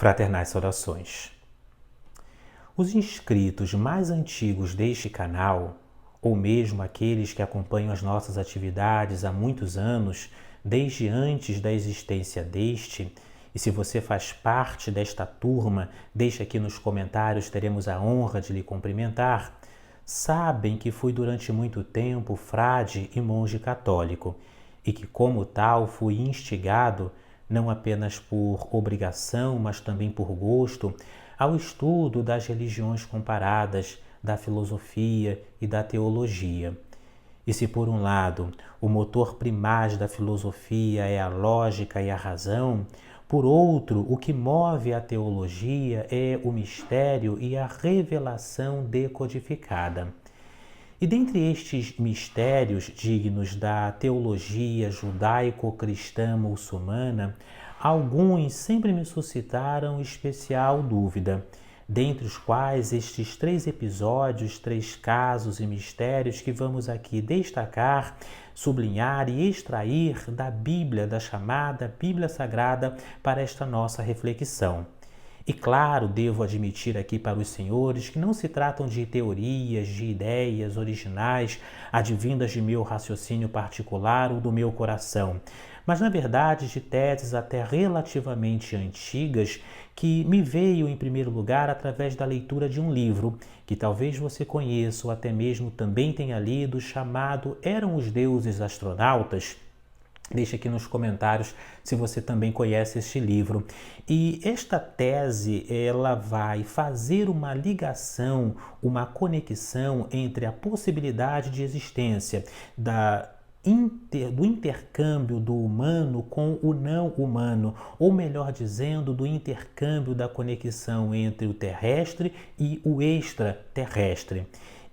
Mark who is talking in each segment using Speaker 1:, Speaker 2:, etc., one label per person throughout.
Speaker 1: Fraternais saudações. Os inscritos mais antigos deste canal, ou mesmo aqueles que acompanham as nossas atividades há muitos anos, desde antes da existência deste, e se você faz parte desta turma, deixe aqui nos comentários, teremos a honra de lhe cumprimentar, sabem que fui durante muito tempo frade e monge católico, e que como tal fui instigado não apenas por obrigação, mas também por gosto, ao estudo das religiões comparadas, da filosofia e da teologia. E se por um lado o motor primaz da filosofia é a lógica e a razão, por outro, o que move a teologia é o mistério e a revelação decodificada. E dentre estes mistérios dignos da teologia judaico-cristã muçulmana, alguns sempre me suscitaram especial dúvida, dentre os quais estes 3 episódios, 3 casos e mistérios que vamos aqui destacar, sublinhar e extrair da Bíblia, da chamada Bíblia Sagrada, para esta nossa reflexão. E claro, devo admitir aqui para os senhores que não se tratam de teorias, de ideias originais, advindas de meu raciocínio particular ou do meu coração, mas na verdade de teses até relativamente antigas que me veio em primeiro lugar através da leitura de um livro que talvez você conheça ou até mesmo também tenha lido, chamado Eram os Deuses Astronautas? Deixe aqui nos comentários se você também conhece este livro. E esta tese, ela vai fazer uma ligação, uma conexão entre a possibilidade de existência do intercâmbio do humano com o não humano, ou melhor dizendo, do intercâmbio da conexão entre o terrestre e o extraterrestre.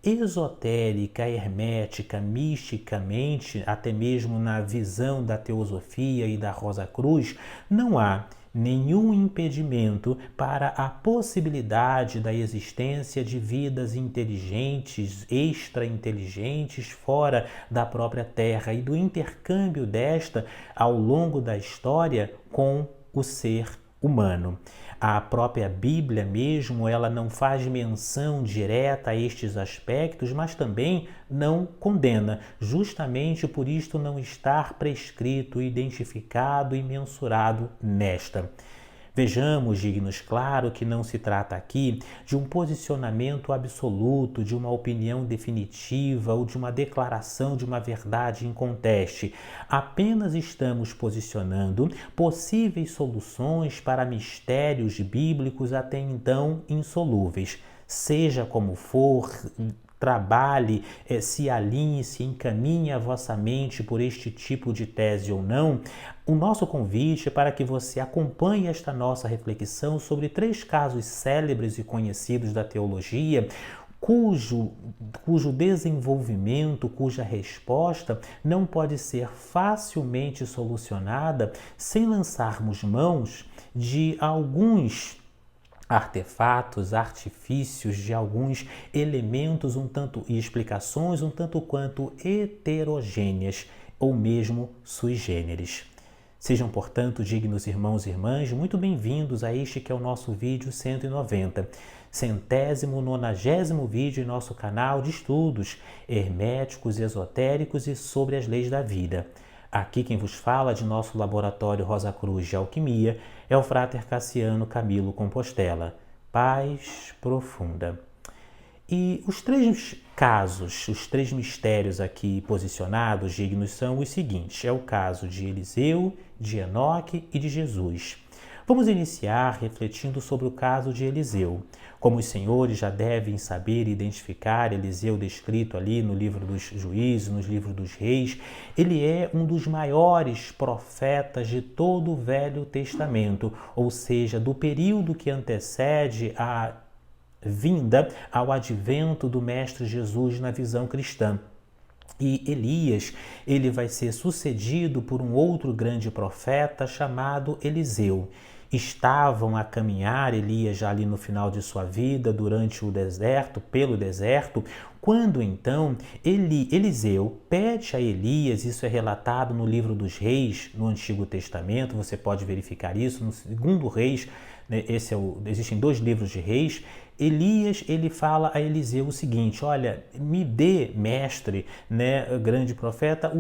Speaker 1: Esotérica, hermética, misticamente, até mesmo na visão da teosofia e da Rosa Cruz, não há nenhum impedimento para a possibilidade da existência de vidas inteligentes, extra-inteligentes, fora da própria Terra e do intercâmbio desta ao longo da história com o ser humano. A própria Bíblia mesmo, ela não faz menção direta a estes aspectos, mas também não condena, justamente por isto não estar prescrito, identificado e mensurado nesta. Vejamos, dignos, claro que não se trata aqui de um posicionamento absoluto, de uma opinião definitiva ou de uma declaração de uma verdade inconteste. Apenas estamos posicionando possíveis soluções para mistérios bíblicos até então insolúveis. Seja como for, trabalhe, se alinhe, se encaminhe a vossa mente por este tipo de tese ou não, o nosso convite é para que você acompanhe esta nossa reflexão sobre 3 casos célebres e conhecidos da teologia, cujo desenvolvimento, cuja resposta não pode ser facilmente solucionada sem lançarmos mãos de alguns artefatos, artifícios, de alguns elementos e explicações um tanto quanto heterogêneas ou mesmo sui generis. Sejam, portanto, dignos irmãos e irmãs, muito bem-vindos a este que é o nosso vídeo 190, 190º vídeo em nosso canal de estudos herméticos, esotéricos e sobre as leis da vida. Aqui quem vos fala de nosso laboratório Rosa Cruz de Alquimia é o Frater Cassiano Camilo Compostela. Paz profunda. E os 3 casos, os 3 mistérios aqui posicionados, dignos, são os seguintes. É o caso de Eliseu, de Enoque e de Jesus. Vamos iniciar refletindo sobre o caso de Eliseu. Como os senhores já devem saber e identificar, Eliseu descrito ali no livro dos Juízes, nos livros dos Reis, ele é um dos maiores profetas de todo o Velho Testamento, ou seja, do período que antecede a vinda ao advento do Mestre Jesus na visão cristã. E Elias, ele vai ser sucedido por um outro grande profeta chamado Eliseu. Estavam a caminhar, Elias já ali no final de sua vida, durante o deserto, pelo deserto, quando então Eliseu pede a Elias, isso é relatado no livro dos Reis, no Antigo Testamento, você pode verificar isso no 2 Reis né? Existem 2 livros de Reis. Elias, ele fala a Eliseu o seguinte: olha, me dê, mestre, né, grande profeta,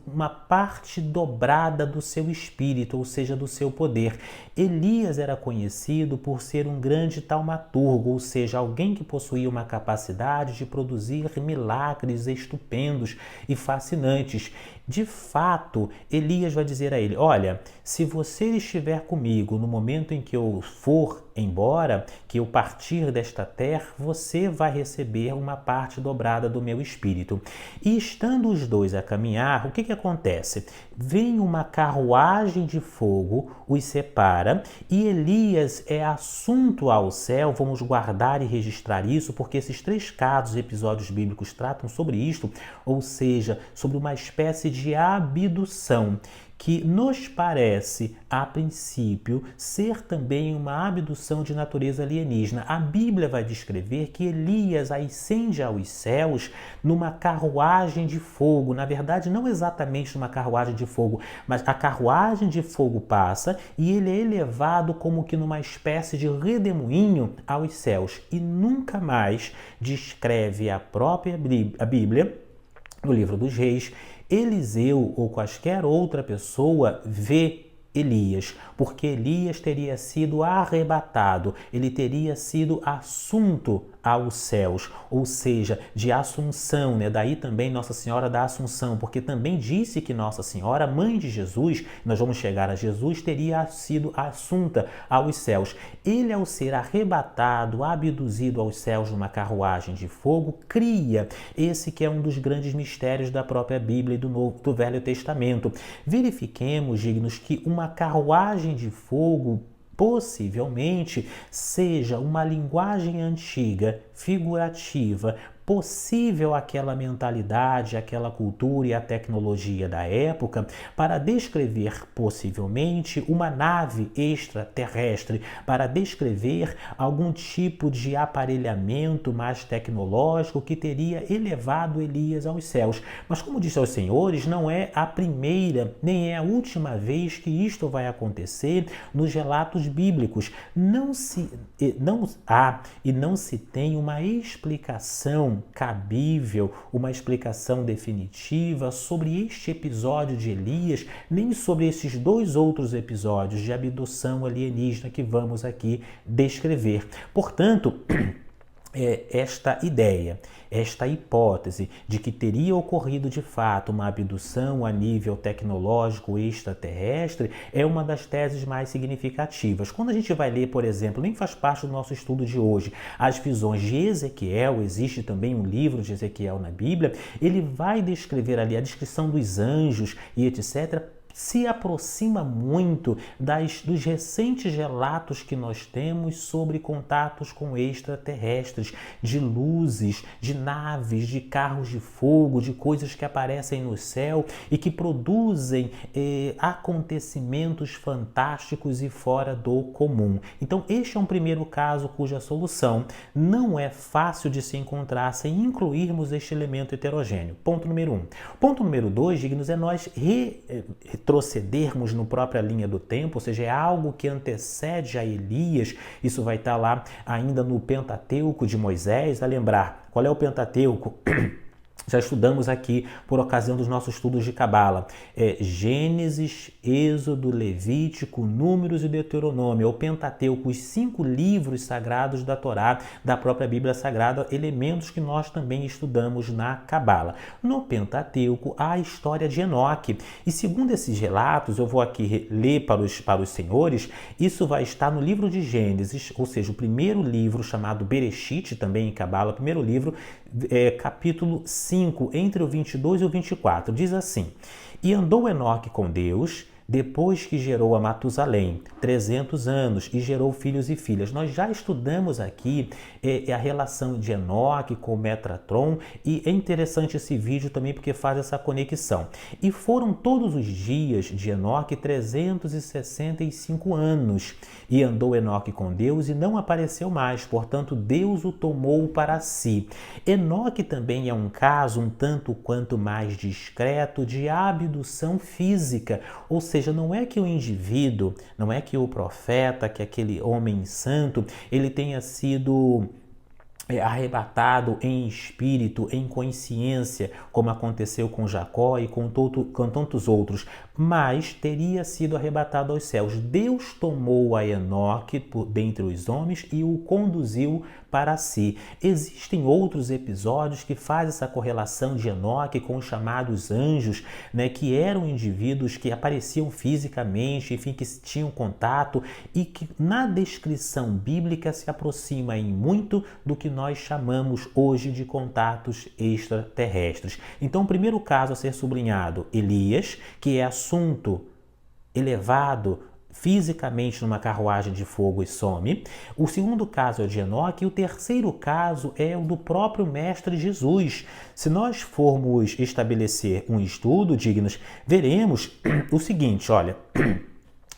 Speaker 1: uma parte dobrada do seu espírito, ou seja, do seu poder. Elias era conhecido por ser um grande taumaturgo, ou seja, alguém que possuía uma capacidade de produzir milagres estupendos e fascinantes. De fato, Elias vai dizer a ele: olha, se você estiver comigo no momento em que eu for embora, que eu partir desta terra, você vai receber uma parte dobrada do meu espírito. E estando os 2 a caminhar, o que acontece? Vem uma carruagem de fogo, os separa, e Elias é assunto ao céu. Vamos guardar e registrar isso, porque esses 3 casos, episódios bíblicos tratam sobre isto, ou seja, sobre uma espécie de abdução, que nos parece, a princípio, ser também uma abdução de natureza alienígena. A Bíblia vai descrever que Elias ascende aos céus numa carruagem de fogo. Na verdade, não exatamente numa carruagem de fogo, mas a carruagem de fogo passa e ele é elevado como que numa espécie de redemoinho aos céus. E nunca mais descreve a própria Bíblia, no livro dos Reis, Eliseu ou qualquer outra pessoa vê Elias, porque Elias teria sido arrebatado, ele teria sido assunto aos céus, ou seja, de Assunção, né? Daí também Nossa Senhora da Assunção, porque também disse que Nossa Senhora, mãe de Jesus, nós vamos chegar a Jesus, teria sido assunta aos céus. Ele, ao ser arrebatado, abduzido aos céus numa carruagem de fogo, cria esse que é um dos grandes mistérios da própria Bíblia e do Velho Testamento. Verifiquemos, dignos, que uma carruagem de fogo possivelmente seja uma linguagem antiga, figurativa, possível àquela mentalidade, àquela cultura e à tecnologia da época, para descrever possivelmente uma nave extraterrestre, para descrever algum tipo de aparelhamento mais tecnológico que teria elevado Elias aos céus. Mas, como disse aos senhores, não é a primeira nem é a última vez que isto vai acontecer nos relatos bíblicos. Não há e não se tem uma explicação cabível, uma explicação definitiva sobre este episódio de Elias, nem sobre esses 2 outros episódios de abdução alienígena que vamos aqui descrever. Portanto, esta ideia, esta hipótese de que teria ocorrido de fato uma abdução a nível tecnológico extraterrestre é uma das teses mais significativas. Quando a gente vai ler, por exemplo, nem faz parte do nosso estudo de hoje, as visões de Ezequiel, existe também um livro de Ezequiel na Bíblia, ele vai descrever ali a descrição dos anjos e etc., se aproxima muito dos recentes relatos que nós temos sobre contatos com extraterrestres, de luzes, de naves, de carros de fogo, de coisas que aparecem no céu e que produzem acontecimentos fantásticos e fora do comum. Então, este é um primeiro caso cuja solução não é fácil de se encontrar sem incluirmos este elemento heterogêneo. Ponto número 1. Ponto número 2, dignos, é nós retrocedermos no própria linha do tempo, ou seja, é algo que antecede a Elias. Isso vai estar lá ainda no Pentateuco de Moisés. A lembrar, qual é o Pentateuco? Já estudamos aqui por ocasião dos nossos estudos de Cabala. Gênesis, Êxodo, Levítico, Números e Deuteronômio. O Pentateuco, os 5 livros sagrados da Torá, da própria Bíblia Sagrada, elementos que nós também estudamos na Cabala. No Pentateuco, há a história de Enoque. E segundo esses relatos, eu vou aqui ler para os senhores, isso vai estar no livro de Gênesis, ou seja, o primeiro livro chamado Bereshit, também em Cabala, primeiro livro, capítulo 5, entre o 22 e o 24, diz assim: E andou Enoque com Deus, depois que gerou a Matusalém, 300 anos, e gerou filhos e filhas. Nós já estudamos aqui a relação de Enoque com Metratron, e é interessante esse vídeo também porque faz essa conexão. E foram todos os dias de Enoque 365 anos, e andou Enoque com Deus e não apareceu mais, portanto Deus o tomou para si. Enoque também é um caso um tanto quanto mais discreto de abdução física, ou seja, seja, não é que o indivíduo, não é que o profeta, que aquele homem santo, ele tenha sido arrebatado em espírito, em consciência, como aconteceu com Jacó e com tantos outros, mas teria sido arrebatado aos céus. Deus tomou a Enoque dentre os homens e o conduziu para si. Existem outros episódios que fazem essa correlação de Enoque com os chamados anjos, né, que eram indivíduos que apareciam fisicamente, enfim, que tinham contato e que na descrição bíblica se aproxima em muito do que nós chamamos hoje de contatos extraterrestres. Então, o primeiro caso a ser sublinhado, Elias, que é assunto elevado fisicamente numa carruagem de fogo e some. O segundo caso é o de Enoque e o terceiro caso é o do próprio Mestre Jesus. Se nós formos estabelecer um estudo, dignos, veremos o seguinte, olha,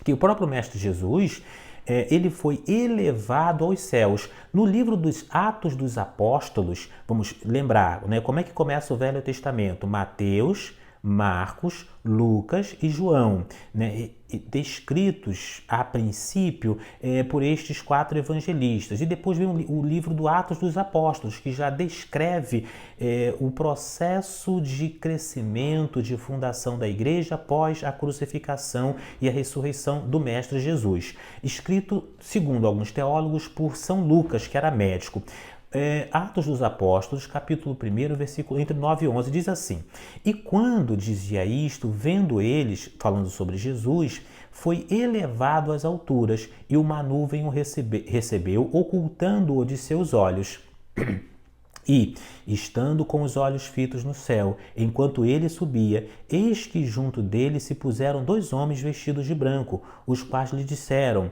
Speaker 1: que o próprio Mestre Jesus ele foi elevado aos céus. No livro dos Atos dos Apóstolos, vamos lembrar, né, como é que começa o Velho Testamento? Mateus, Marcos, Lucas e João, né, descritos a princípio por estes 4 evangelistas. E depois vem o livro do Atos dos Apóstolos, que já descreve o processo de crescimento, de fundação da igreja após a crucificação e a ressurreição do Mestre Jesus. Escrito, segundo alguns teólogos, por São Lucas, que era médico. Atos dos Apóstolos, capítulo 1, versículo entre 9 e 11, diz assim: E quando dizia isto, vendo eles, falando sobre Jesus, foi elevado às alturas, e uma nuvem o recebeu, ocultando-o de seus olhos. E, estando com os olhos fitos no céu, enquanto ele subia, eis que junto dele se puseram 2 homens vestidos de branco, os quais lhe disseram: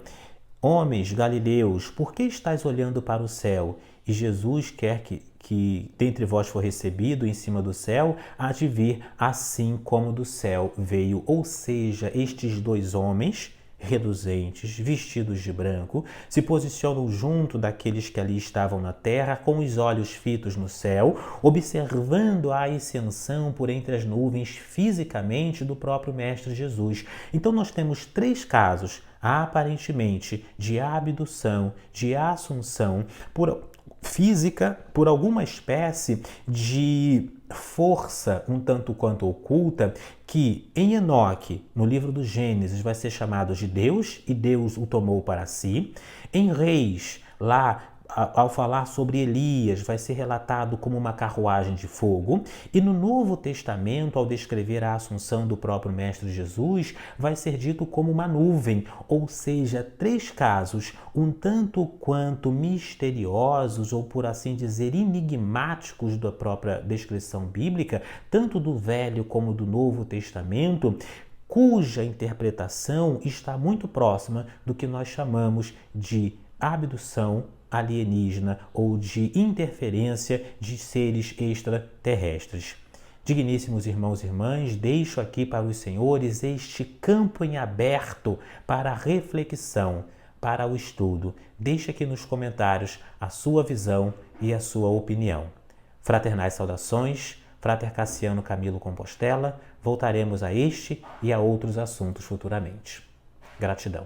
Speaker 1: Homens galileus, por que estáis olhando para o céu? E Jesus quer que dentre vós for recebido em cima do céu, há de vir assim como do céu veio. Ou seja, estes 2 homens reluzentes, vestidos de branco, se posicionam junto daqueles que ali estavam na terra, com os olhos fitos no céu, observando a ascensão por entre as nuvens fisicamente do próprio Mestre Jesus. Então nós temos 3 casos, aparentemente, de abdução, de assunção, física, por alguma espécie de força um tanto quanto oculta, que em Enoque, no livro do Gênesis, vai ser chamado de Deus, e Deus o tomou para si. Em Reis, lá, ao falar sobre Elias, vai ser relatado como uma carruagem de fogo. E no Novo Testamento, ao descrever a assunção do próprio Mestre Jesus, vai ser dito como uma nuvem. Ou seja, 3 casos um tanto quanto misteriosos, ou por assim dizer, enigmáticos da própria descrição bíblica, tanto do Velho como do Novo Testamento, cuja interpretação está muito próxima do que nós chamamos de abdução alienígena ou de interferência de seres extraterrestres. Digníssimos irmãos e irmãs, deixo aqui para os senhores este campo em aberto para a reflexão, para o estudo. Deixe aqui nos comentários a sua visão e a sua opinião. Fraternais saudações, Frater Cassiano Camilo Compostela. Voltaremos a este e a outros assuntos futuramente. Gratidão.